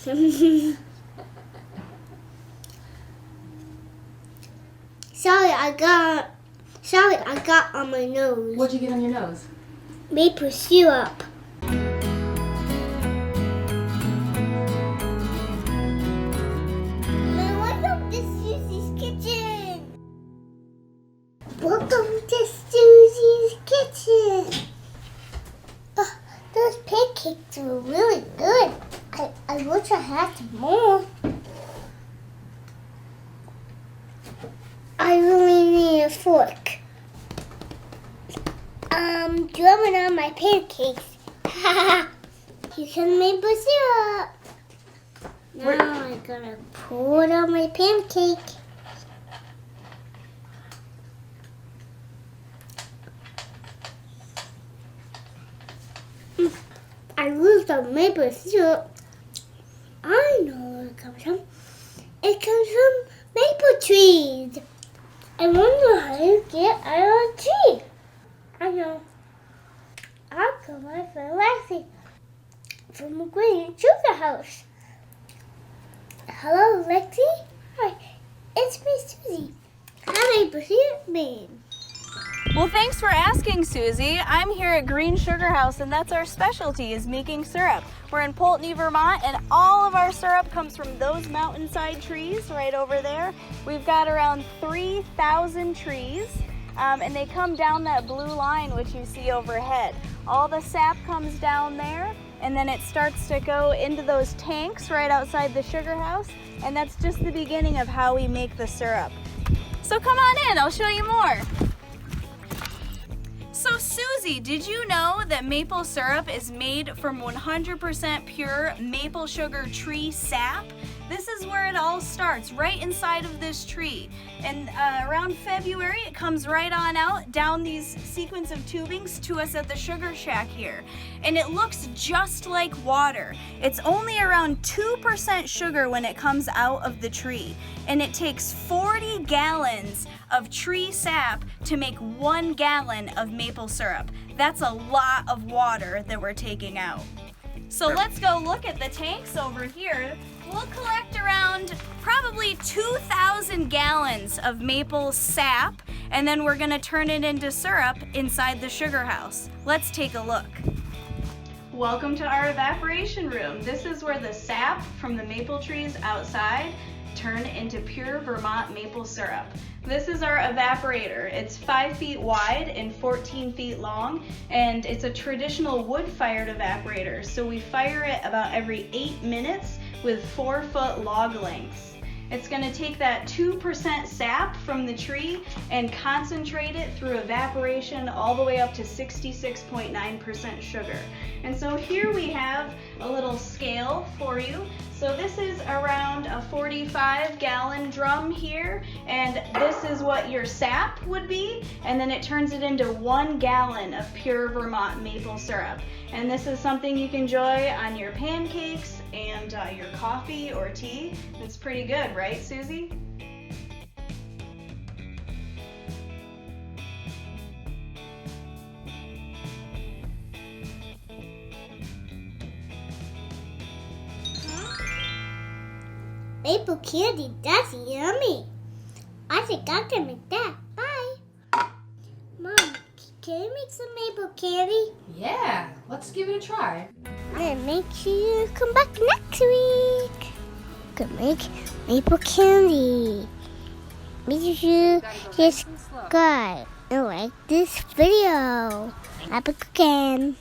Sorry, I got on my nose. What'd you get on your nose? Maple syrup. Welcome to Susie's kitchen. Welcome to Susie's kitchen. Oh, those pancakes were really good. I wish I had some more. I really need a fork. Drumming on my pancakes. Here's some maple syrup. Now I'm gonna pour it on my pancake. I lose the maple syrup. I know where it comes from. It comes from maple trees. I wonder how you get out of a tree. I know. I'll call my friend Lexi from the Green Sugar House. Hello, Lexi. Hi, it's me, Susie. I'm a syrup man. Well, thanks for asking, Susie. I'm here at Green Sugar House, and that's our specialty, is making syrup. We're in Poultney, Vermont, and all of our syrup comes from those mountainside trees right over there. We've got around 3,000 trees, and they come down that blue line, which you see overhead. All the sap comes down there, and then it starts to go into those tanks right outside the sugar house, and that's just the beginning of how we make the syrup. So come on in, I'll show you more. So Susie, did you know that maple syrup is made from 100% pure maple sugar tree sap? This is where it all starts, right inside of this tree. And around February, it comes right on out down these sequence of tubings to us at the sugar shack here. And it looks just like water. It's only around 2% sugar when it comes out of the tree. And it takes 40 gallons of tree sap to make 1 gallon of maple syrup. That's a lot of water that we're taking out. So let's go look at the tanks over here. We'll collect around probably 2,000 gallons of maple sap, and then we're gonna turn it into syrup inside the sugar house. Let's take a look. Welcome to our evaporation room. This is where the sap from the maple trees outside turn into pure Vermont maple syrup. This is our evaporator. It's 5 feet wide and 14 feet long, and it's a traditional wood-fired evaporator. So we fire it about every 8 minutes with 4-foot log lengths. It's going to take that 2% sap from the tree and concentrate it through evaporation all the way up to 66.9% sugar. And so here we have a little scale for you. So this is around a 45-gallon drum here, and this is what your sap would be, and then it turns it into 1 gallon of pure Vermont maple syrup. And this is something you can enjoy on your pancakes and your coffee or tea. It's pretty good, right, Susie? Maple candy, that's yummy. I think I can make that. Bye. Mom, can you make some maple candy? Yeah, let's give it a try. And make sure you come back next week. Can make maple candy. Make sure you subscribe and like this video. Happy cooking.